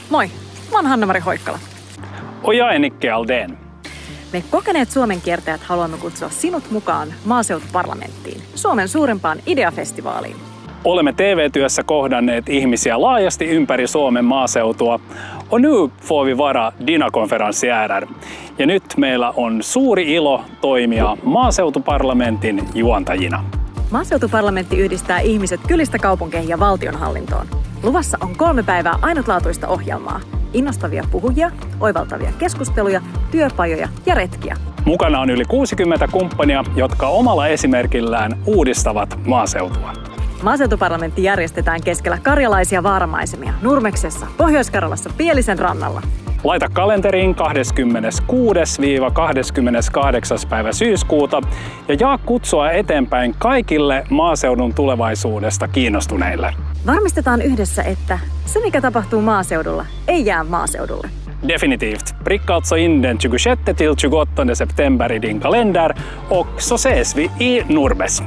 Moi, mä oon Hanna-Mari Hoikkala. Och jag är Nicke Aldén. Me kokeneet Suomen kiertäjät haluamme kutsua sinut mukaan Maaseutuparlamenttiin, Suomen suurimpaan ideafestivaaliin. Olemme TV-työssä kohdanneet ihmisiä laajasti ympäri Suomen maaseutua. Och nu får vi vara dina konferensierer. Ja nyt meillä on suuri ilo toimia Maaseutuparlamentin juontajina. Maaseutuparlamentti yhdistää ihmiset kylistä kaupunkeihin ja valtionhallintoon. Luvassa on 3 päivää ainutlaatuista ohjelmaa. Innostavia puhujia, oivaltavia keskusteluja, työpajoja ja retkiä. Mukana on yli 60 kumppania, jotka omalla esimerkillään uudistavat maaseutua. Maaseutuparlamentti järjestetään keskellä karjalaisia vaaramaisemia Nurmeksessa, Pohjois-Karjalassa Pielisen rannalla. Laita kalenteriin 26.–28. päivä syyskuuta ja jaa kutsua eteenpäin kaikille maaseudun tulevaisuudesta kiinnostuneille. Varmistetaan yhdessä, että se mikä tapahtuu maaseudulla ei jää maaseudulle. Definitivt. Pricka alltså in den 26 till 28 september i din kalender och så ses vi i Nurbes.